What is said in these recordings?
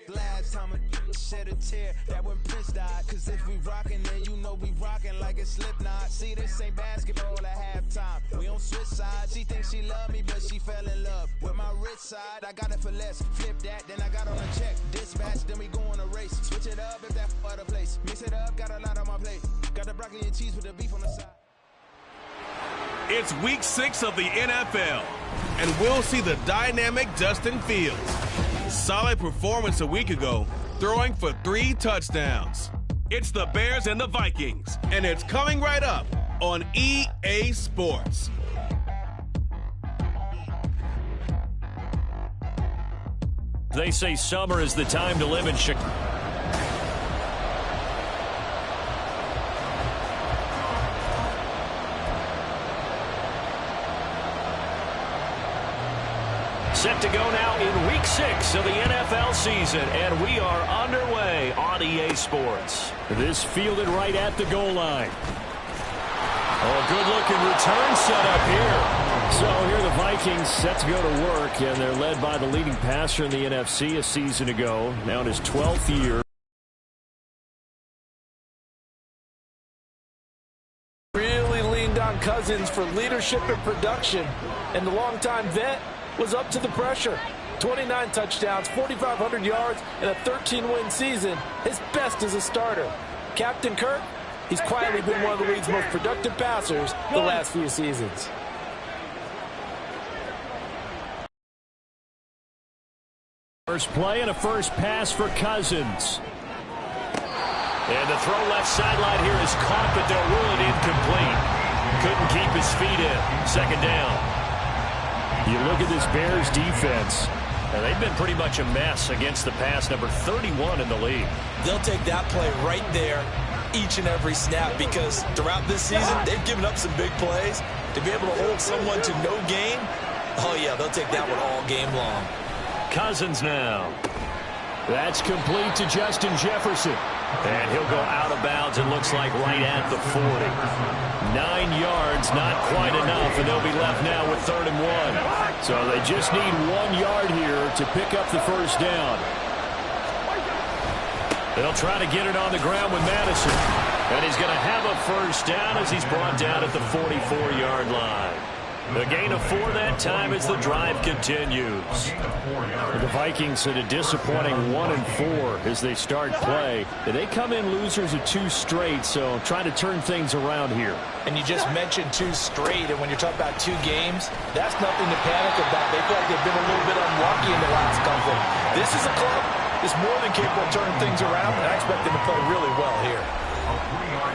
Last time I shed a tear, that when Prince died. Cause if we rockin', then you know we rockin' like a Slipknot. See, this ain't basketball at halftime. We don't switch sides. She thinks she love me, but she fell in love with my rich side. I got it for less. Flip that, then I got on a check. Dispatch, then we go on a race. Switch it up if that other place. Mix it up, got a lot on my plate. Got the broccoli and cheese with the beef on the side. It's week 6 of the NFL, and we'll see the dynamic Justin Fields. Solid performance a week ago, throwing for 3 touchdowns. It's the Bears and the Vikings, and it's coming right up on EA Sports. They say summer is the time to live in Chicago. Set to go now in week 6 of the NFL season, and we are underway on EA Sports. This fielded right at the goal line. Oh, good-looking return set up here. So here the Vikings set to go to work, and they're led by the leading passer in the NFC a season ago, now in his 12th year. Really leaned on Cousins for leadership and production, and the longtime vet was up to the pressure. 29 touchdowns, 4,500 yards, and a 13-win season. His best as a starter. Captain Kirk, he's quietly been one of the league's most productive passers the last few seasons. First play and a first pass for Cousins. And the throw left sideline here is caught, but they'll rule it incomplete. Couldn't keep his feet in. Second down. You look at this Bears defense, and they've been pretty much a mess against the pass, number 31 in the league. They'll take that play right there each and every snap because throughout this season, they've given up some big plays. To be able to hold someone to no gain, oh yeah, they'll take that one all game long. Cousins now. That's complete to Justin Jefferson. And he'll go out of bounds, it looks like right at the 40. 9 yards, not quite enough, and they'll be left now with 3rd and 1. So they just need 1 yard here to pick up the first down. They'll try to get it on the ground with Madison. And he's going to have a first down as he's brought down at the 44-yard line. The gain of 4 that time as the drive continues. The Vikings at a disappointing 1-4 as they start play. They come in losers of 2 straight, so try to turn things around here. And you just mentioned 2 straight, and when you're talking about 2 games, that's nothing to panic about. They feel like they've been a little bit unlucky in the last couple. This is a club that's more than capable of turning things around, and I expect them to play really well here.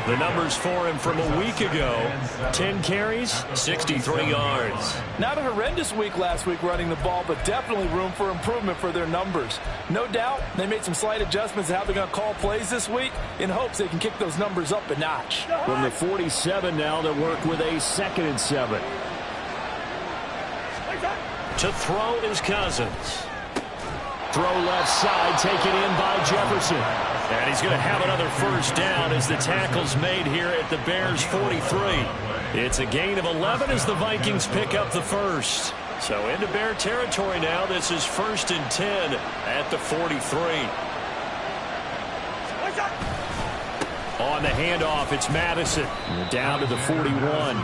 The numbers for him from a week ago, 10 carries, 63 yards. Not a horrendous week last week running the ball, but definitely room for improvement for their numbers. No doubt they made some slight adjustments to how they're going to call plays this week in hopes they can kick those numbers up a notch. From the 47 now to work with a 2nd and 7. To throw is Cousins. Throw left side, taken in by Jefferson. And he's going to have another first down as the tackle's made here at the Bears 43. It's a gain of 11 as the Vikings pick up the first. So into Bear territory now. This is 1st and 10 at the 43. On the handoff, it's Madison. Down to the 41.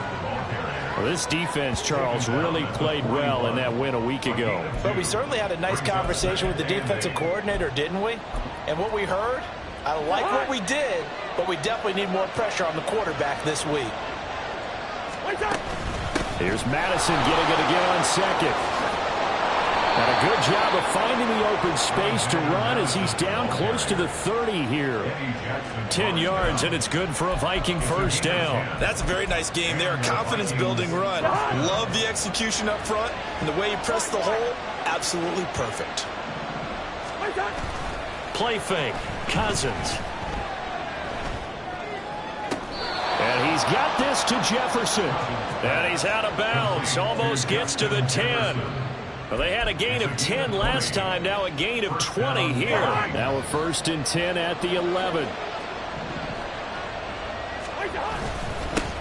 Well, this defense, Charles, really played well in that win a week ago. But we certainly had a nice conversation with the defensive coordinator, didn't we? And what we heard, I like what we did, but we definitely need more pressure on the quarterback this week. Here's Madison getting it again on 2nd. And a good job of finding the open space to run as he's down close to the 30 here. 10 yards, and it's good for a Viking first down. That's a very nice game there. Confidence-building run. Love the execution up front, and the way he pressed the hole, absolutely perfect. Play fake. Cousins. And he's got this to Jefferson. And he's out of bounds. Almost gets to the 10. Well, they had a gain of 10 last time. Now a gain of 20 here. Now a 1st and 10 at the 11.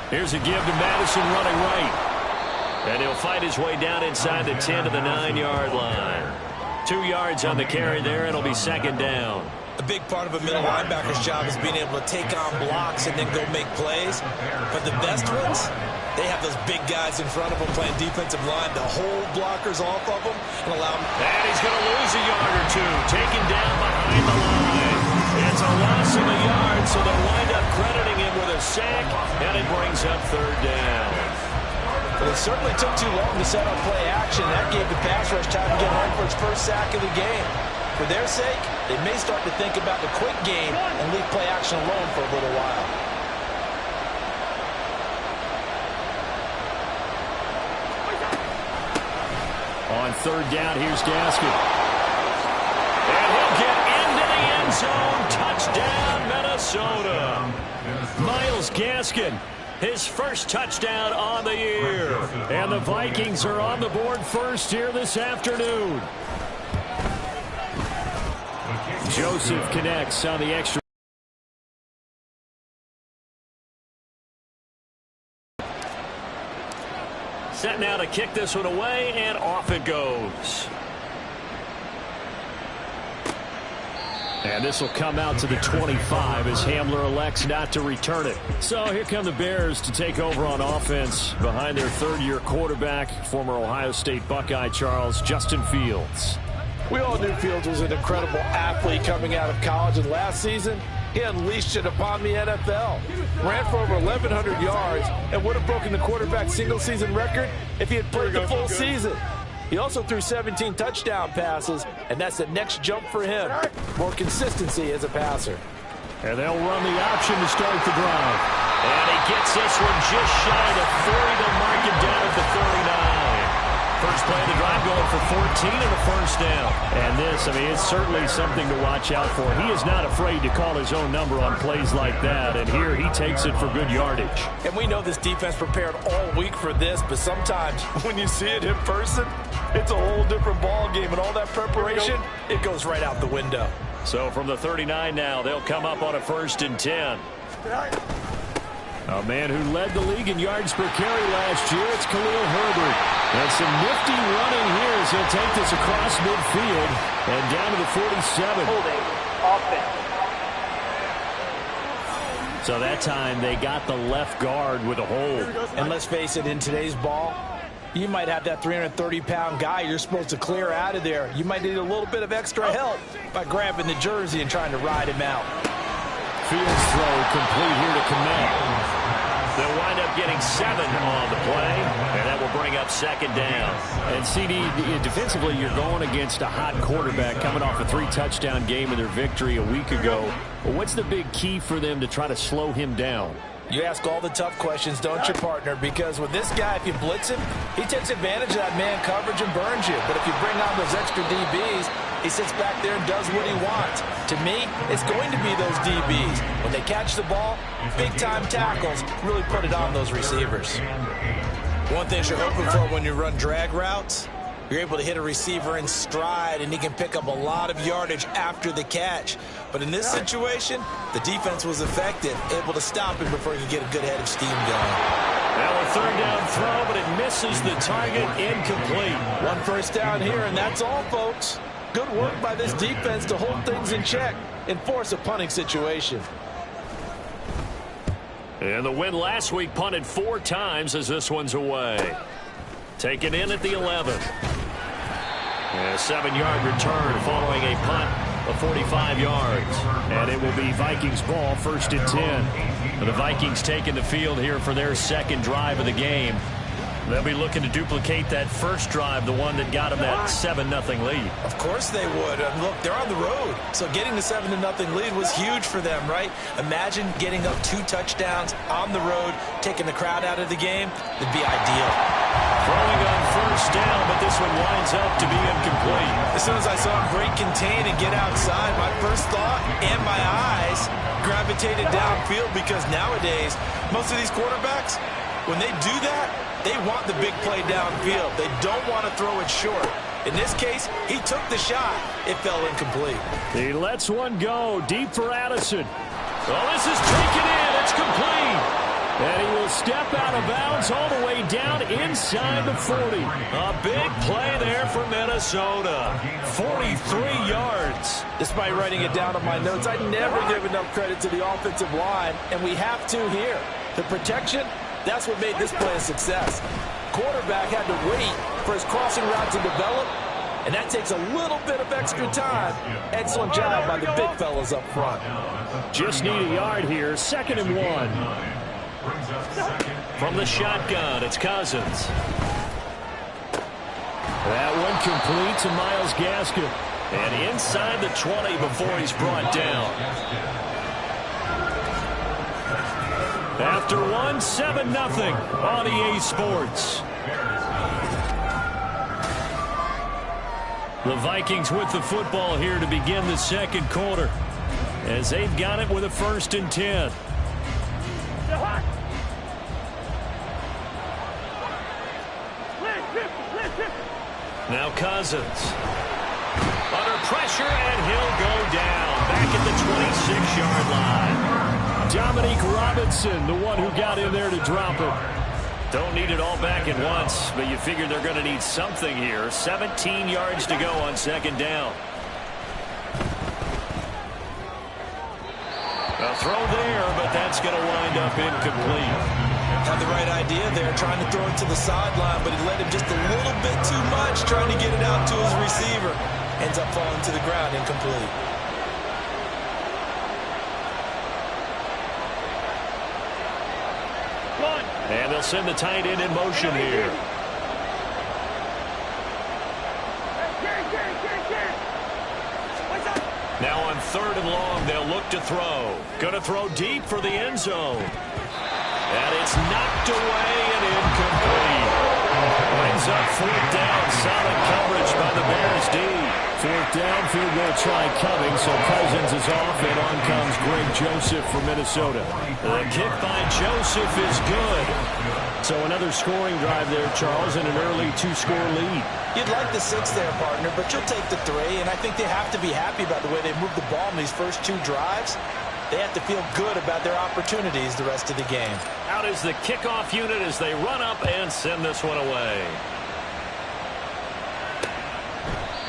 Here's a give to Madison running right. And he'll fight his way down inside the 10 to the 9-yard line. 2 yards on the carry there. It'll be second down. A big part of a middle linebacker's job is being able to take on blocks and then go make plays. But the best ones, they have those big guys in front of them playing defensive line to hold blockers off of them and allow them. And he's going to lose a yard or two. Taken down behind the line. It's a loss of a yard, so they'll wind up crediting him with a sack, and it brings up third down. But it certainly took too long to set up play action. That gave the pass rush time to get home for its first sack of the game. For their sake, they may start to think about the quick game and leave play action alone for a little while. On third down, here's Gaskin. And he'll get into the end zone. Touchdown, Minnesota. Myles Gaskin, his first touchdown on the year. And the Vikings are on the board first here this afternoon. Joseph connects on the extra. Set now to kick this one away, and off it goes. And this will come out to the 25 as Hamler elects not to return it. So here come the Bears to take over on offense behind their third-year quarterback, former Ohio State Buckeye Charles, Justin Fields. We all knew Fields was an incredible athlete coming out of college, and last season, he unleashed it upon the NFL. Ran for over 1,100 yards and would have broken the quarterback single-season record if he had played the full season. He also threw 17 touchdown passes, and that's the next jump for him. More consistency as a passer. And they'll run the option to start the drive. And he gets this one just shy of 40. They'll mark him down at the 39. First play of the drive going for 14 and a first down. And this, I mean, it's certainly something to watch out for. He is not afraid to call his own number on plays like that. And here he takes it for good yardage. And we know this defense prepared all week for this, but sometimes when you see it in person, it's a whole different ball game. And all that preparation, it goes right out the window. So from the 39 now, they'll come up on a 1st and 10. A man who led the league in yards per carry last year, it's Khalil Herbert. And some nifty running here as he'll take this across midfield and down to the 47. Holding offense. So that time they got the left guard with a hold. And let's face it, in today's ball, you might have that 330-pound guy you're supposed to clear out of there. You might need a little bit of extra help by grabbing the jersey and trying to ride him out. Fields throw complete here to Kmet. They'll wind up getting 7 on the play, and that will bring up second down. And CD, defensively, you're going against a hot quarterback coming off a 3-touchdown game in their victory a week ago. Well, what's the big key for them to try to slow him down? You ask all the tough questions, don't you, partner? Because with this guy, if you blitz him, he takes advantage of that man coverage and burns you. But if you bring on those extra DBs, he sits back there and does what he wants. To me, it's going to be those DBs. When they catch the ball, big-time tackles really put it on those receivers. One thing you're hoping for when you run drag routes, you're able to hit a receiver in stride, and he can pick up a lot of yardage after the catch. But in this situation, the defense was effective, able to stop him before he could get a good head of steam going. Now a 3rd down throw, but it misses the target, incomplete. 1 first down here, and that's all, folks. Good work by this defense to hold things in check and force a punting situation. And the win last week punted 4 times as this one's away. Taken in at the 11. And a 7-yard return following a punt of 45 yards. And it will be Vikings ball, 1st and 10. The Vikings taking the field here for their second drive of the game. They'll be looking to duplicate that first drive, the one that got them that 7-0 lead. Of course they would. Look, they're on the road. So getting the 7-0 lead was huge for them, right? Imagine getting up 2 touchdowns on the road, taking the crowd out of the game. It'd be ideal. Throwing on 1st down, but this one winds up to be incomplete. As soon as I saw him break contain and get outside, my first thought and my eyes gravitated downfield, because nowadays, most of these quarterbacks, when they do that, they want the big play downfield. They don't want to throw it short. In this case, he took the shot. It fell incomplete. He lets one go deep for Addison. Well, this is taken in. It's complete. And he will step out of bounds all the way down inside the 40. A big play there for Minnesota. 43 yards. Despite writing it down on my notes, I never give enough credit to the offensive line, and we have to here. The protection, that's what made this play a success. Quarterback had to wait for his crossing route to develop, and that takes a little bit of extra time. Excellent job by the big fellas up front. Just need a yard here. 2nd and 1. From the shotgun, it's Cousins. That one complete to Myles Gaskin. And inside the 20 before he's brought down. After 1, 7-0 on EA Sports. The Vikings with the football here to begin the second quarter, as they've got it with a 1st and 10. Now Cousins. Under pressure, and he'll go down. Back at the 26-yard line. Dominique Robinson, the one who got in there to drop it. Don't need it all back at once, but you figure they're going to need something here. 17 yards to go on 2nd down. A throw there, but that's going to wind up incomplete. Had the right idea there, trying to throw it to the sideline, but he let him just a little bit too much, trying to get it out to his receiver. Ends up falling to the ground, incomplete. And they'll send the tight end in motion here. Now on 3rd and long, they'll look to throw. Going to throw deep for the end zone. And it's knocked away and incomplete. Brings up 4th down. Solid coverage by the Bears D. 4th down, field goal try coming, so Cousins is off, and on comes Greg Joseph for Minnesota. The kick by Joseph is good. So another scoring drive there, Charles, and an early 2-score lead. You'd like the 6 there, partner, but you'll take the 3, and I think they have to be happy about the way they moved the ball in these first 2 drives. They have to feel good about their opportunities the rest of the game. Out is the kickoff unit as they run up and send this one away.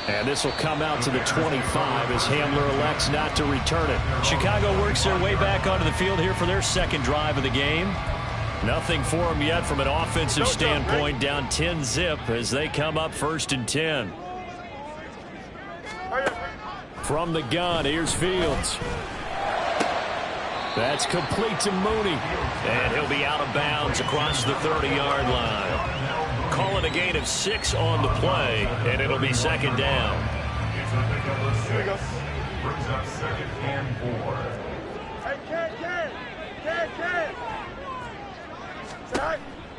And this will come out to the 25 as Hamler elects not to return it. Chicago works their way back onto the field here for their 2nd drive of the game. Nothing for them yet from an offensive standpoint, down 10-zip as they come up 1st and 10. From the gun, here's Fields. That's complete to Mooney. And he'll be out of bounds across the 30-yard line. Call it a gain of 6 on the play, and it'll be 2nd down. Here we go. Brings up 2nd and 4.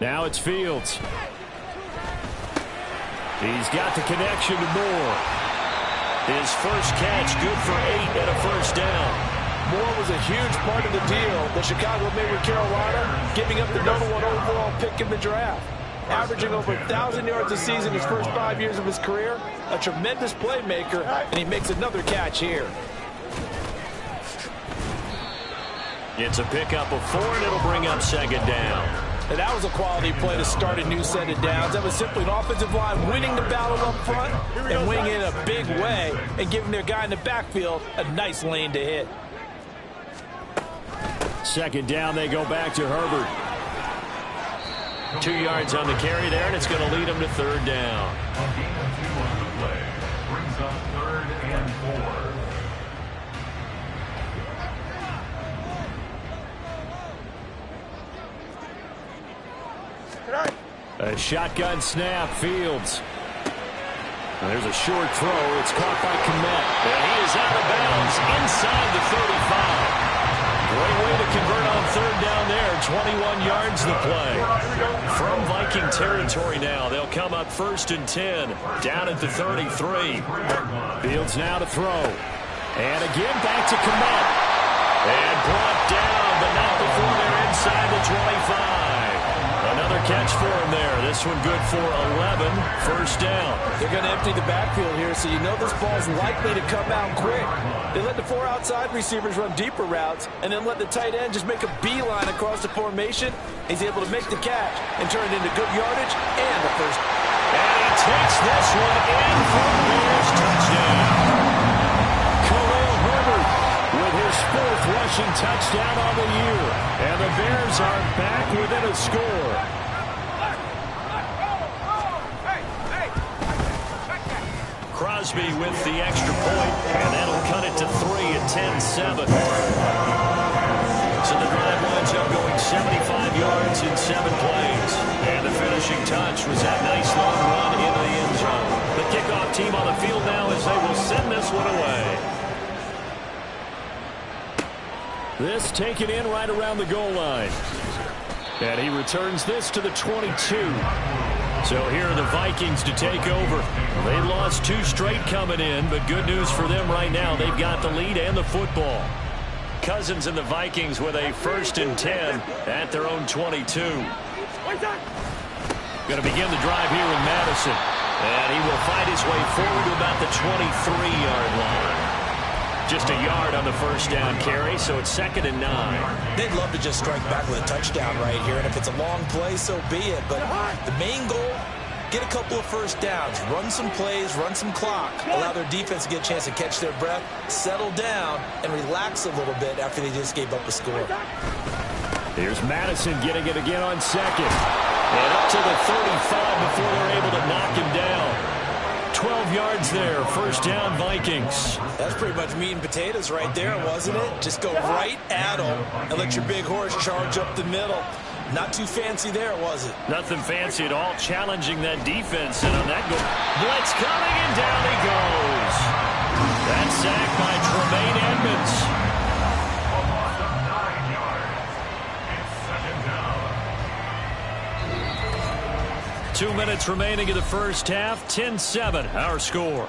Now it's Fields. He's got the connection to Moore. His first catch, good for 8 and a 1st down. Moore was a huge part of the deal that Chicago made with Carolina, giving up the #1 overall pick in the draft. Averaging over 1,000 yards a season his first 5 years of his career. A tremendous playmaker, and he makes another catch here. It's a pickup of 4, and it'll bring up 2nd down. And that was a quality play to start a new set of downs. That was simply an offensive line winning the battle up front and winning it in a big way and giving their guy in the backfield a nice lane to hit. 2nd down, they go back to Herbert. 2 yards on the carry there, and it's going to lead them to 3rd down. Brings up 3rd and 4. A shotgun snap, Fields. And there's a short throw. It's caught by Kmet. And he is out of bounds inside the 35. Great way to convert on 3rd down there. 21 yards the play. From Viking territory now, they'll come up 1st and 10. Down at the 33. Fields now to throw. And again back to Kmet. And brought down, but not before they're inside the 25. Another catch for him there. This one good for 11. First down. They're going to empty the backfield here, so you know this ball's likely to come out quick. They let the 4 outside receivers run deeper routes and then let the tight end just make a beeline across the formation. He's able to make the catch and turn it into good yardage and the first. And he takes this one in for the Bears touchdown. Khalil Herbert with his 4th rushing touchdown on the year. And the Bears are back within a score. Crosby with the extra point, and that'll cut it to 3 at 10-7. So the drive winds up going 75 yards in 7 plays. And the finishing touch was that nice long run into the end zone. The kickoff team on the field now as they will send this one away. This taken in right around the goal line. And he returns this to the 22. So here are the Vikings to take over. They lost 2 straight coming in, but good news for them right now. They've got the lead and the football. Cousins and the Vikings with a 1st and 10 at their own 22. Going to begin the drive here in Madison. And he will fight his way forward to about the 23-yard line. Just a yard on the first down carry, so it's 2nd and 9. They'd love to just strike back with a touchdown right here, and if it's a long play, so be it. But the main goal, get a couple of first downs, run some plays, run some clock, allow their defense to get a chance to catch their breath, settle down, and relax a little bit after they just gave up a score. Here's Madison getting it again on 2nd. And up to the 35 before they're able to knock him down. 12 yards there, first down Vikings. That's pretty much meat and potatoes right there, wasn't it? Just go right at them and let your big horse charge up the middle. Not too fancy there, was it? Nothing fancy at all, challenging that defense. And on that goal, blitz coming, and down he goes. That sack by Tremaine Edmonds. 2 minutes remaining in the first half. 10-7, our score.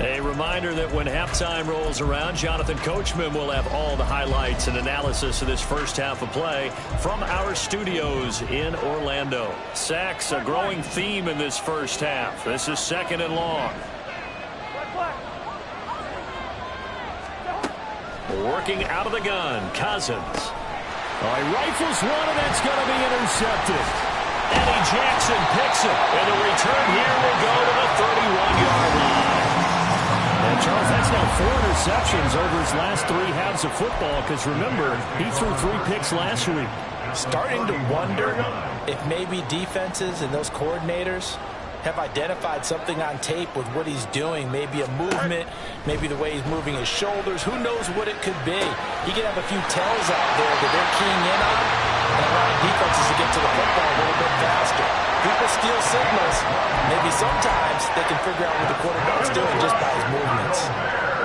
A reminder that when halftime rolls around, Jonathan Coachman will have all the highlights and analysis of this first half of play from our studios in Orlando. Sacks, a growing theme in this first half. This is 2nd and long. Working out of the gun, Cousins. Oh, he rifles one, and that's going to be intercepted. Eddie Jackson picks it, and the return here will go to the 31-yard line. And, Charles, that's now 4 interceptions over his last 3 halves of football, because, remember, he threw 3 picks last week. Starting to wonder if maybe defenses and those coordinators have identified something on tape with what he's doing. Maybe a movement, maybe the way he's moving his shoulders. Who knows what it could be? He could have a few tells out there that they're keying in on and allowing defenses to get to the football a little bit faster. People steal signals. Maybe sometimes they can figure out what the quarterback's doing just by his movements.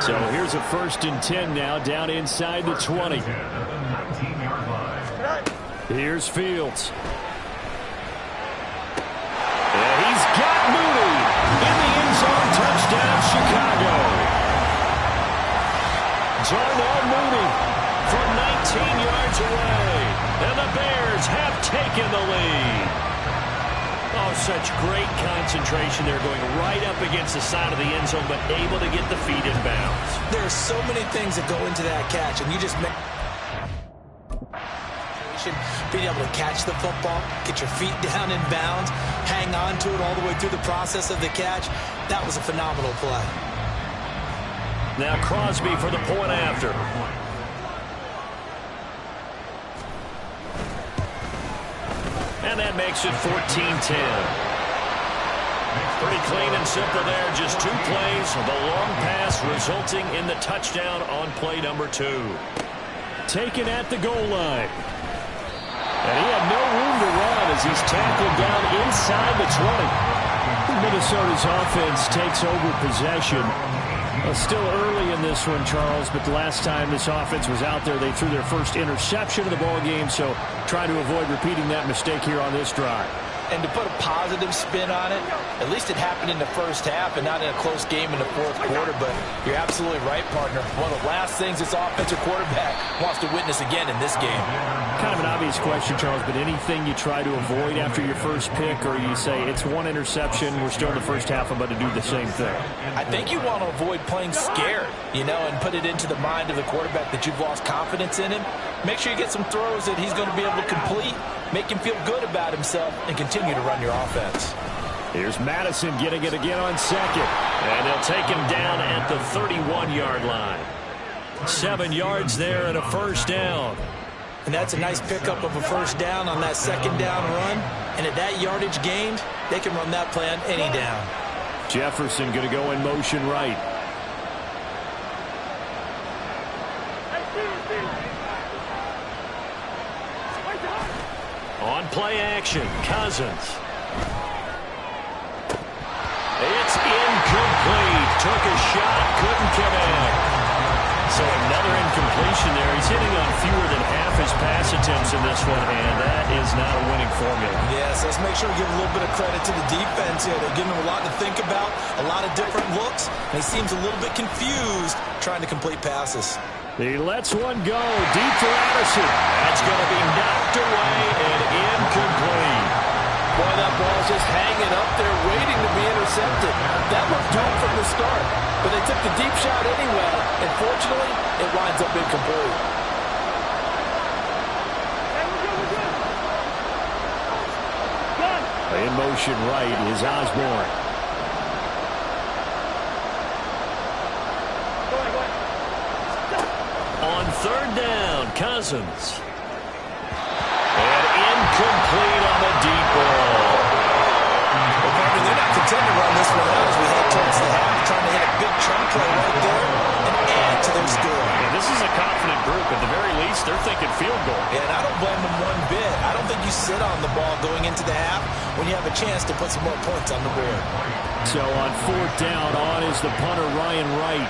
So here's a 1st and 10 now, down inside the 20. Here's Fields. He's got Mooney in the end zone. Touchdown, Chicago. Darnell Mooney from 19 yards away. And the Bears have taken the lead. Oh, such great concentration there, going right up against the side of the end zone, but able to get the feet in bounds. There's so many things that go into that catch, and you just being able to catch the football, get your feet down in bounds, hang on to it all the way through the process of the catch. That was a phenomenal play. Now Crosby for the point after. And that makes it 14-10. Pretty clean and simple there. Just 2 plays. The long pass resulting in the touchdown on play number 2. Taken at the goal line. And he had no room to run as he's tackled down inside the 20. Minnesota's offense takes over possession. Still early in this one, Charles, but the last time this offense was out there, they threw their first interception of the ball game, so try to avoid repeating that mistake here on this drive. And to put a positive spin on it, at least it happened in the first half and not in a close game in the fourth quarter. But you're absolutely right, partner. One of the last things this offensive quarterback wants to witness again in this game. Kind of an obvious question, Charles, but anything you try to avoid after your first pick, or you say it's one interception, we're still in the first half, I'm about to do the same thing? I think you want to avoid playing scared, and put it into the mind of the quarterback that you've lost confidence in him. Make sure you get some throws that he's going to be able to complete, make him feel good about himself, and continue to run your offense. Here's Madison getting it again on second. And they'll take him down at the 31-yard line. 7 yards there and a first down. And that's a nice pickup of a first down on that second down run. And at that yardage gained, they can run that play on any down. Jefferson going to go in motion right. On play action, Cousins. It's incomplete. Took a shot, couldn't connect. So another incompletion there. He's hitting on fewer than half his pass attempts in this one, and that is not a winning formula. Yes, let's make sure we give a little bit of credit to the defense here. They're giving him a lot to think about, a lot of different looks, and he seems a little bit confused trying to complete passes. He lets one go deep for Addison. That's going to be knocked away and incomplete. Boy, that ball's just hanging up there waiting to be intercepted. That looked doomed from the start, but they took the deep shot anyway, and fortunately, it winds up incomplete. In motion right is Osborne. On third down, Cousins. And incomplete on the deep ball. Well, partner, they're not content to run this one out as we head towards the half, trying to hit a big chunk play right there and add to their score. Yeah, this is a confident group. At the very least, they're thinking field goal. Yeah, and I don't blame them one bit. I don't think you sit on the ball going into the half when you have a chance to put some more points on the board. So on fourth down, on is the punter, Ryan Wright.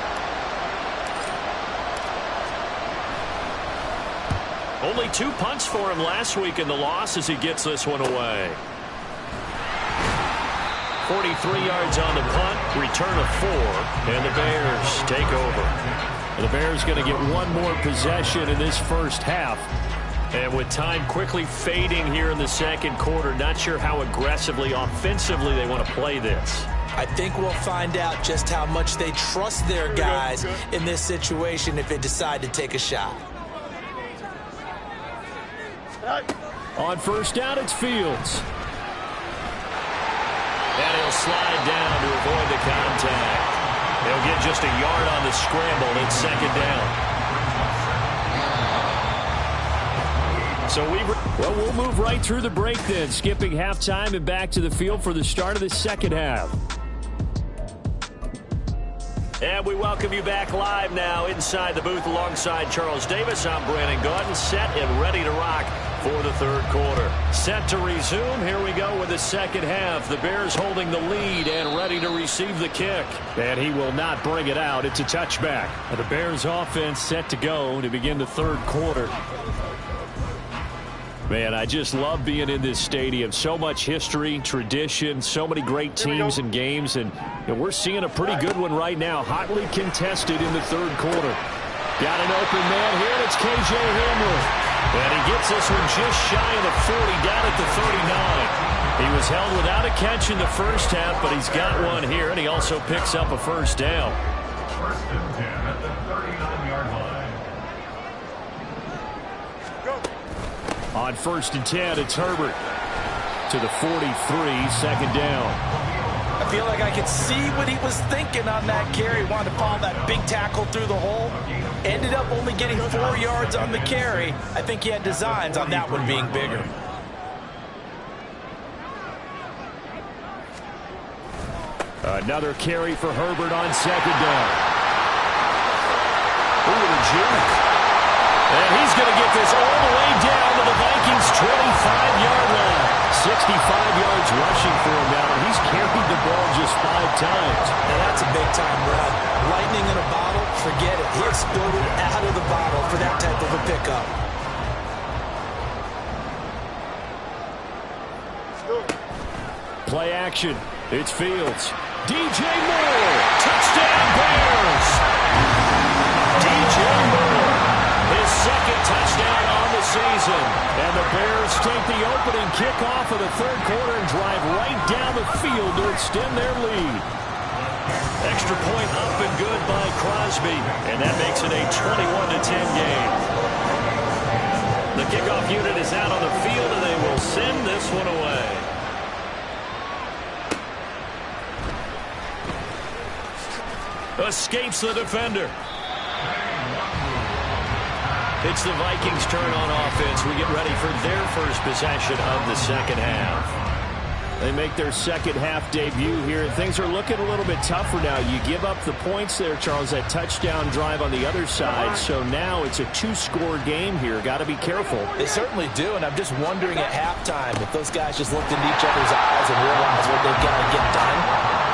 Only 2 punts for him last week in the loss as he gets this one away. 43 yards on the punt, return of 4, and the Bears take over. The Bears going to get one more possession in this first half. And with time quickly fading here in the second quarter, not sure how aggressively, offensively they want to play this. I think we'll find out just how much they trust their guys in this situation if they decide to take a shot. On first down, it's Fields. And he'll slide down to avoid the contact. They'll get just a yard on the scramble. It's second down. So we'll move right through the break then, skipping halftime and back to the field for the start of the second half. And we welcome you back live now inside the booth alongside Charles Davis. I'm Brandon Gaudin, set and ready to rock for the third quarter. Set to resume. Here we go with the second half. The Bears holding the lead and ready to receive the kick. And he will not bring it out. It's a touchback. And the Bears offense set to go to begin the third quarter. Man, I just love being in this stadium. So much history, tradition, so many great teams and games. And we're seeing a pretty good one right now. Hotly contested in the third quarter. Got an open man here, and it's K.J. Hamler. And he gets this one just shy of the 40, down at the 39. He was held without a catch in the first half, but he's got one here, and he also picks up a first down. First and 10 at the 39-yard line. On first and 10, it's Herbert to the 43, second down. I feel like I could see what he was thinking on that carry. Wanted to follow that big tackle through the hole. Ended up only getting 4 yards on the carry. I think he had designs on that one being bigger. Another carry for Herbert on second down. Ooh, the juke. And he's going to get this all the way down to the Vikings' 25-yard line. 65 yards rushing for him now. He's carried the ball just 5 times. Now that's a big-time run. Lightning in a bottle, forget it. He exploded out of the bottle for that type of a pickup. Play action. It's Fields. DJ Moore. Touchdown Bears. DJ Moore. His second touchdown on the season. And the Bears take the opening kickoff of the third quarter and drive right down the field to extend their lead. Extra point up and good by Crosby. And that makes it a 21-10 game. The kickoff unit is out on the field, and they will send this one away. Escapes the defender. It's the Vikings' turn on offense. We get ready for their first possession of the second half. They make their second half debut here, and things are looking a little bit tougher now. You give up the points there, Charles, that touchdown drive on the other side. So now it's a two-score game here. Got to be careful. They certainly do, and I'm just wondering at halftime if those guys just looked into each other's eyes and realized what they've got to get done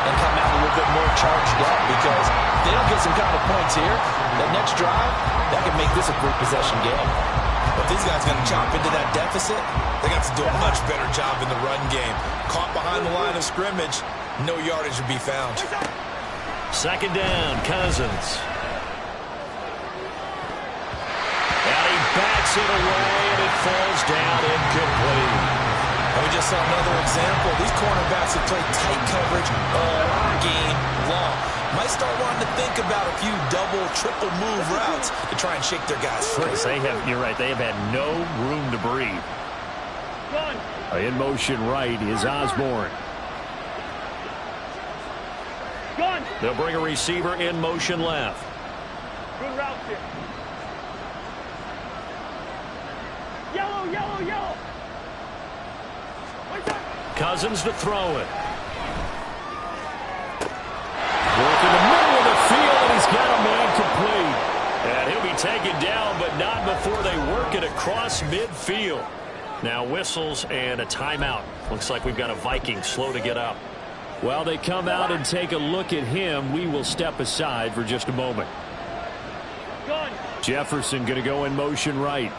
and come out a little bit more charged up, because if they don't get some kind of points here, that next drive, that could make this a three-possession game. But these guys got to chop into that deficit. They got to do a much better job in the run game. Caught behind the line of scrimmage, no yardage would be found. Second down, Cousins. And he backs it away, and it falls down incomplete. And we just saw another example. These cornerbacks have played tight coverage all game long. Might start wanting to think about a few double, triple move routes to try and shake their guys free. You're right, they have had no room to breathe. In motion right is Osborne. They'll bring a receiver in motion left. Good route here. Yellow, yellow, yellow. Cousins to throw it. Work in the middle of the field, and he's got a man complete. And he'll be taken down, but not before they work it across midfield. Now whistles and a timeout. Looks like we've got a Viking slow to get up. While they come out and take a look at him, we will step aside for just a moment. Jefferson going to go in motion right.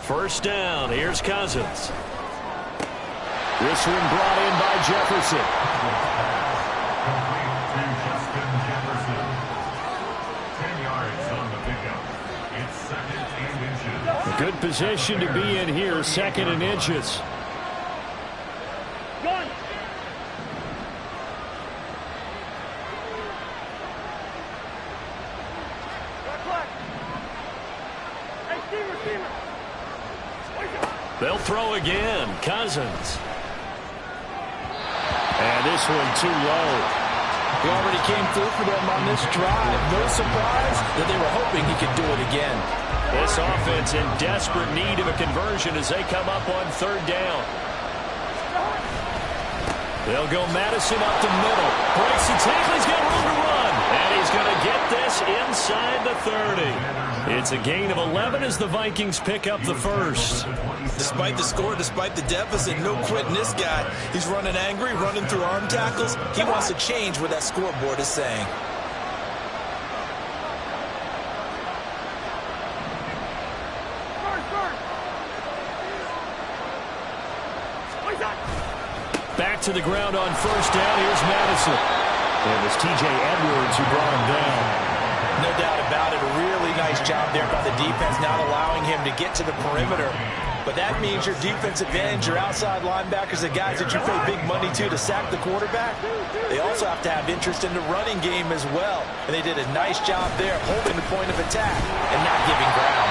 First down. Here's Cousins. This one brought in by Jefferson. Complete to Justin Jefferson. 10 yards on the pickup. It's second and inches. A good position to be in here. Second and inches. They'll throw again. Cousins. And this one too low. He already came through for them on this drive. No surprise that they were hoping he could do it again. This offense in desperate need of a conversion as they come up on third down. They'll go Madison up the middle. Breaks the tackle. He's got room to run. And he's going to get this inside the 30. It's a gain of 11 as the Vikings pick up the first. Despite the score, despite the deficit, no quitting this guy. He's running angry, running through arm tackles. He wants to change what that scoreboard is saying. Back to the ground on first down. Here's Madison. It was T.J. Edwards who brought him down. No doubt about it. A really nice job there by the defense, not allowing him to get to the perimeter. But that means your defensive ends, your outside linebackers, the guys that you pay big money to sack the quarterback, they also have to have interest in the running game as well. And they did a nice job there, holding the point of attack and not giving ground.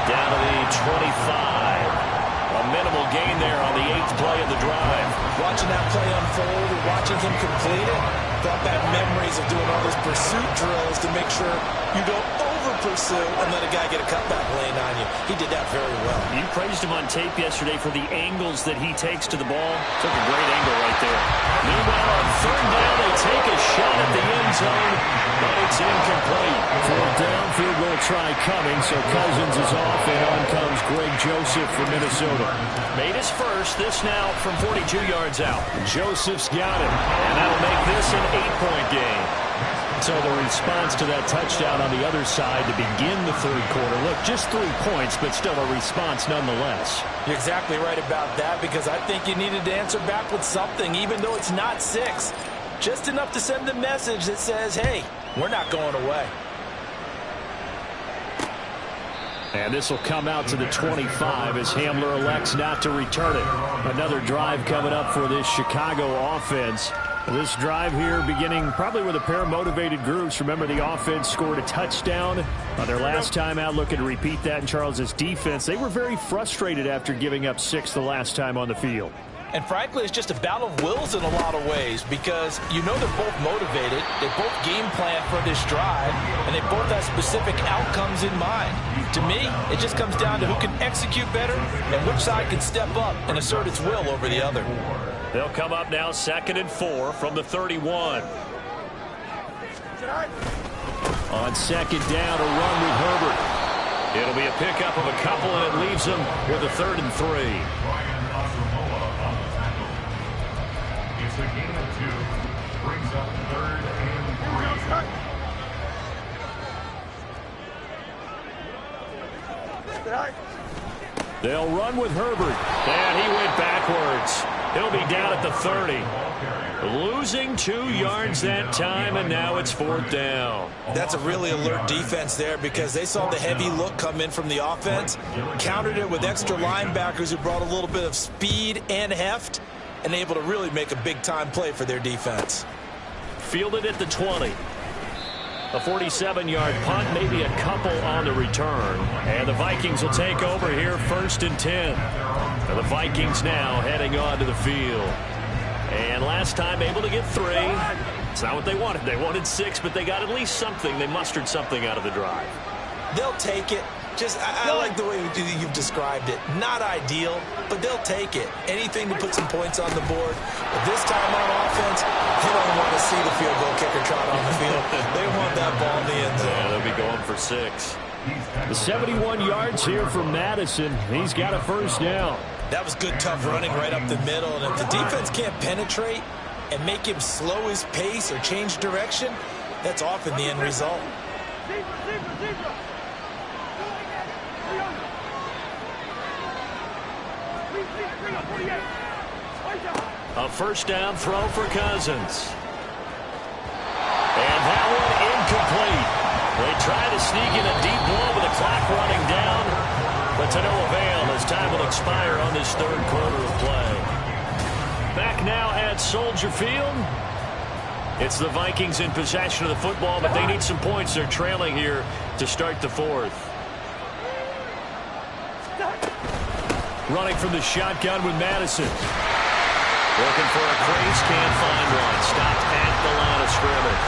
Down to the 25. A minimal gain there on the 8th play of the drive. Watching that play unfold and watching him complete it brought back memories of doing all those pursuit drills to make sure you don't over-pursue and let a guy get a cutback lane on you. He did that very well. You praised him on tape yesterday for the angles that he takes to the ball. Took a great angle right there. Meanwhile, on third down, they take a shot at the end zone, but it's incomplete. Fourth down, field goal try coming, so Cousins is off, and on comes Greg Joseph from Minnesota. Made his first, this now from 42 yards out. Joseph's got him, and that'll make this an 8-point game. So the response to that touchdown on the other side to begin the third quarter. Look, just 3 points, but still a response nonetheless. You're exactly right about that, because I think you needed to answer back with something, even though it's not 6. Just enough to send a message that says, hey, we're not going away. And this will come out to the 25 as Hamler elects not to return it. Another drive coming up for this Chicago offense. This drive here beginning probably with a pair of motivated groups. Remember, the offense scored a touchdown on their last time out. Looking to repeat that in Charles's defense. They were very frustrated after giving up 6 the last time on the field. And frankly, it's just a battle of wills in a lot of ways, because you know they're both motivated, they both game plan for this drive, and they both have specific outcomes in mind. To me, it just comes down to who can execute better and which side can step up and assert its will over the other. They'll come up now 2nd and 4 from the 31. On 2nd down, a run with Herbert. It'll be a pickup of a couple, and it leaves them with a 3rd and 3. It's a gain of 2. Brings up 3rd and 3. They'll run with Herbert. And he went backwards. He'll be down at the 30. Losing 2 yards that time, and now it's 4th down. That's a really alert defense there, because they saw the heavy look come in from the offense, countered it with extra linebackers who brought a little bit of speed and heft, and able to really make a big-time play for their defense. Fielded at the 20. A 47-yard punt, maybe a couple on the return. And the Vikings will take over here 1st and 10. And the Vikings now heading on to the field. And last time able to get 3. It's not what they wanted. They wanted 6, but they got at least something. They mustered something out of the drive. They'll take it. I like the way you've described it. Not ideal, but they'll take it. Anything to put some points on the board. But this time on offense, they don't want to see the field goal kicker trot on the field. They want that ball in the end zone. Yeah, they'll be going for 6. The 71 yards here for Madison. He's got a 1st down. That was good, tough running right up the middle. And if the defense can't penetrate and make him slow his pace or change direction, that's often the end result. A 1st down throw for Cousins. And that one incomplete. They try to sneak in a deep ball with the clock running down, but to no avail as time will expire on this 3rd quarter of play. Back now at Soldier Field. It's the Vikings in possession of the football, but they need some points. They're trailing here to start the 4th. Running from the shotgun with Madison. Looking for a crease, can't find one. Stopped at the line of scrimmage.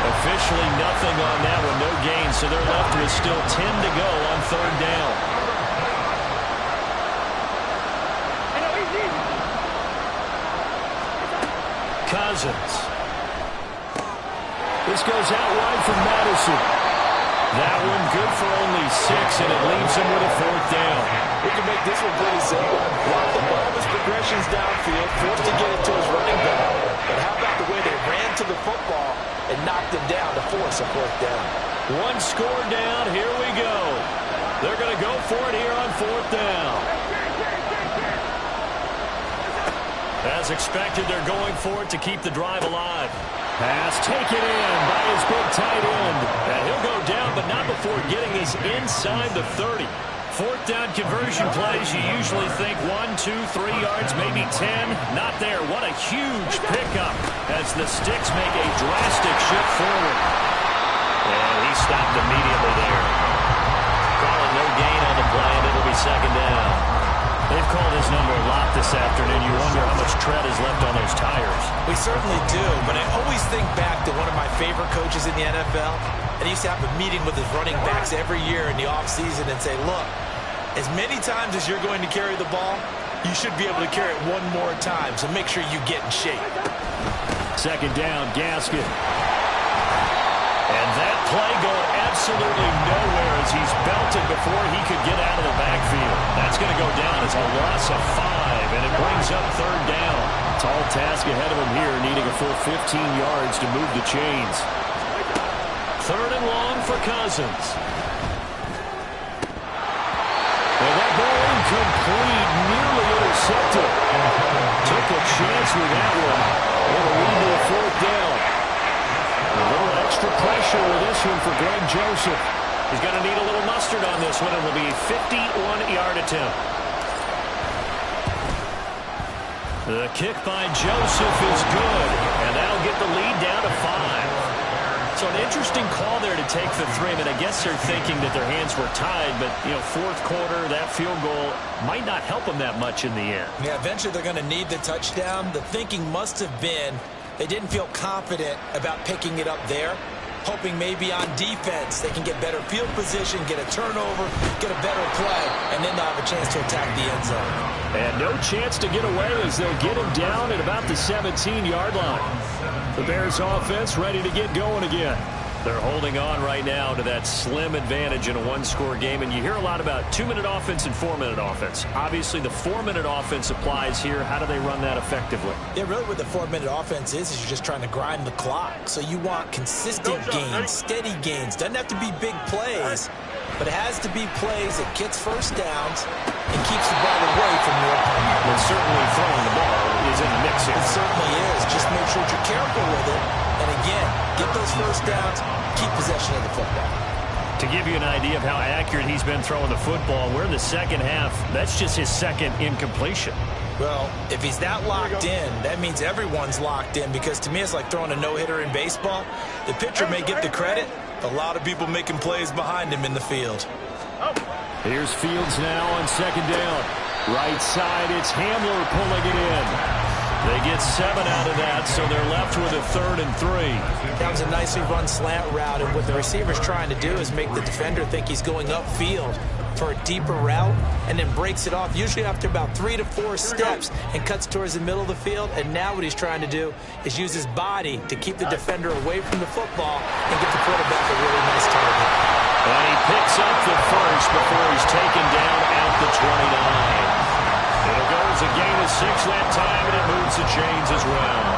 Officially nothing on that one, no gain, so they're left with still 10 to go on 3rd down. Cousins. This goes out wide from Madison. That one good for only 6, and it leaves him with a 4th down. We can make this one pretty simple. Block the ball of his progressions downfield, forced to get it to his running back. But how about the way they ran to the football and knocked him down to force a 4th down? 1 score down. Here we go. They're going to go for it here on 4th down. As expected, they're going for it to keep the drive alive. Pass taken in by his big tight end. And he'll go down, but not before getting this inside the 30. 4th down conversion plays, you usually think 1, 2, 3 yards, maybe 10. Not there. What a huge pickup as the Sticks make a drastic shift forward. And he stopped immediately there. Calling no gain on the play, and it'll be 2nd down. They've called his number a lot this afternoon. You wonder how much tread is left on those tires. We certainly do, but I always think back to one of my favorite coaches in the NFL. And he used to have a meeting with his running backs every year in the offseason and say, look, as many times as you're going to carry the ball, you should be able to carry it 1 more time, so make sure you get in shape. 2nd down, Gaskin. And that play going absolutely nowhere as he's belted before he could get out of the backfield. That's going to go down as a loss of 5, and it brings up 3rd down. Tall task ahead of him here, needing a full 15 yards to move the chains. Third and long for Cousins. And that ball incomplete, nearly intercepted. Took a chance with that one. It'll lead to a fourth down. A little extra pressure with this one for Greg Joseph. He's going to need a little mustard on this one. It'll be a 51-yard attempt. The kick by Joseph is good, and that'll get the lead down to 5. So an interesting call there to take the 3. I mean, I guess they're thinking that their hands were tied, but, fourth quarter, that field goal might not help them that much in the end. Yeah, eventually they're going to need the touchdown. The thinking must have been they didn't feel confident about picking it up there, hoping maybe on defense they can get better field position, get a turnover, get a better play, and then they'll have a chance to attack the end zone. And no chance to get away as they'll get him down at about the 17-yard line. The Bears offense ready to get going again. They're holding on right now to that slim advantage in a one-score game, and you hear a lot about 2-minute offense and 4-minute offense. Obviously, the 4-minute offense applies here. How do they run that effectively? Yeah, really what the 4-minute offense is you're just trying to grind the clock. So you want consistent gains, steady gains. Doesn't have to be big plays, but it has to be plays that gets first downs and keeps the ball away from your opponent. And certainly throwing the ball is in the mix here. It certainly is. Just make sure you're careful with it. And again, get those first downs, keep possession of the football. To give you an idea of how accurate he's been throwing the football, we're in the second half. That's just his second incompletion. Well, if he's that locked in, that means everyone's locked in, because to me it's like throwing a no-hitter in baseball. The pitcher may get the credit, a lot of people making plays behind him in the field. Here's Fields now on second down. Right side, it's Hamler pulling it in. They get 7 out of that, so they're left with a 3rd and 3. That was a nicely run slant route, and what the receiver's trying to do is make the defender think he's going upfield for a deeper route, and then breaks it off, usually after about 3 to 4 steps, and cuts towards the middle of the field. And now what he's trying to do is use his body to keep the defender away from the football and get the quarterback a really nice target. And he picks up the first before he's taken down at the 29. It'll go as a gain of 6 that time, and it moves the chains as well.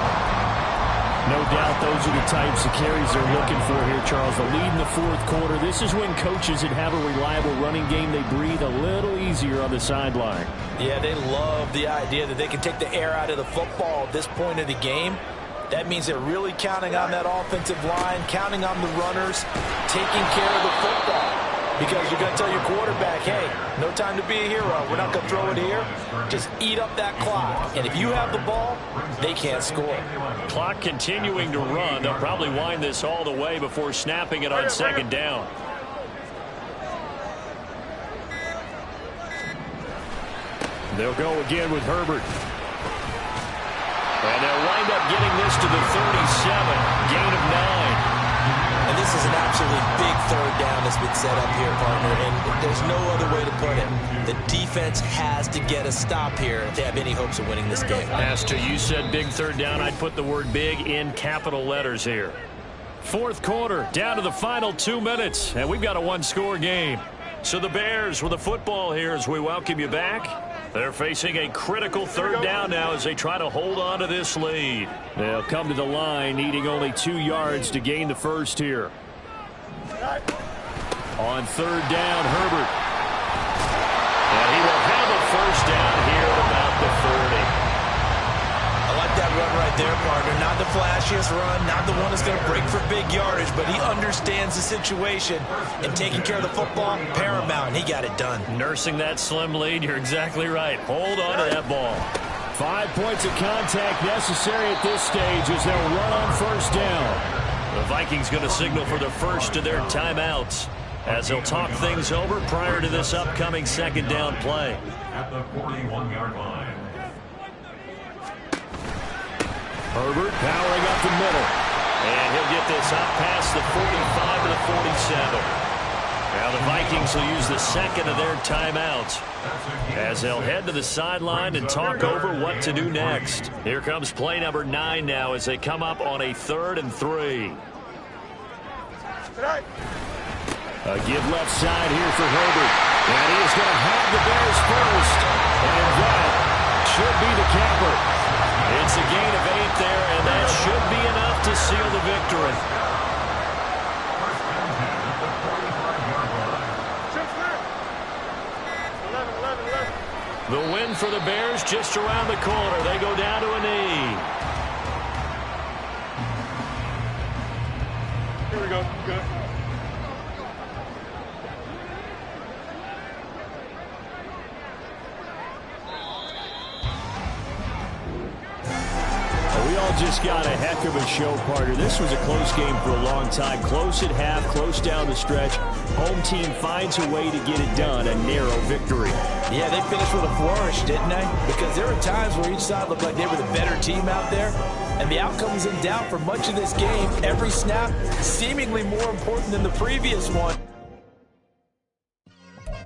No doubt those are the types of carries they're looking for here, Charles. The lead in the fourth quarter. This is when coaches that have a reliable running game, they breathe a little easier on the sideline. Yeah, they love the idea that they can take the air out of the football at this point of the game. That means they're really counting on that offensive line, counting on the runners, taking care of the football. Because you're going to tell your quarterback, hey, no time to be a hero. We're not going to throw it here. Just eat up that clock. And if you have the ball, they can't score. Clock continuing to run. They'll probably wind this all the way before snapping it on second down. They'll go again with Herbert. And they'll wind up getting this to the 37. Gain of 9. And this is an absolutely big 3rd down that's been set up here, partner, and there's no other way to put it. The defense has to get a stop here if they have any hopes of winning this game. Master, you said big 3rd down. I'd put the word big in capital letters here. Fourth quarter, down to the final 2 minutes, and we've got a one-score game. So the Bears with the football here as we welcome you back. They're facing a critical 3rd down now as they try to hold on to this lead. They'll come to the line, needing only 2 yards to gain the first here. On 3rd down, Herbert. And he will have a first down here at about the 30. I like that run right there, partner. Not the flashiest run, not the one that's going to break for big yardage, but he understands the situation, and taking care of the football, paramount, and he got it done. Nursing that slim lead, you're exactly right. Hold on to that ball. 5 points of contact necessary at this stage as they'll run on first down. The Vikings going to signal for the first of their timeouts as they'll talk things over prior to this upcoming second down play. At the 41-yard line. Herbert powering up the middle. And he'll get this up past the 45 to the 47. Now the Vikings will use the second of their timeouts as they'll head to the sideline and talk over what to do next. Here comes play number 9 now as they come up on a 3rd and 3. A give left side here for Herbert. And he is going to have the Bears first. And that should be the capper. It's a gain of 8 there, and that should be enough to seal the victory. The win for the Bears just around the corner. They go down to a knee. Here we go. Good. We all just got a heck of a show, partner. This was a close game for a long time. Close at half, close down the stretch. Home team finds a way to get it done. A narrow victory. Yeah, they finished with a flourish, didn't they? Because there were times where each side looked like they were the better team out there. And the outcome was in doubt for much of this game. Every snap seemingly more important than the previous one.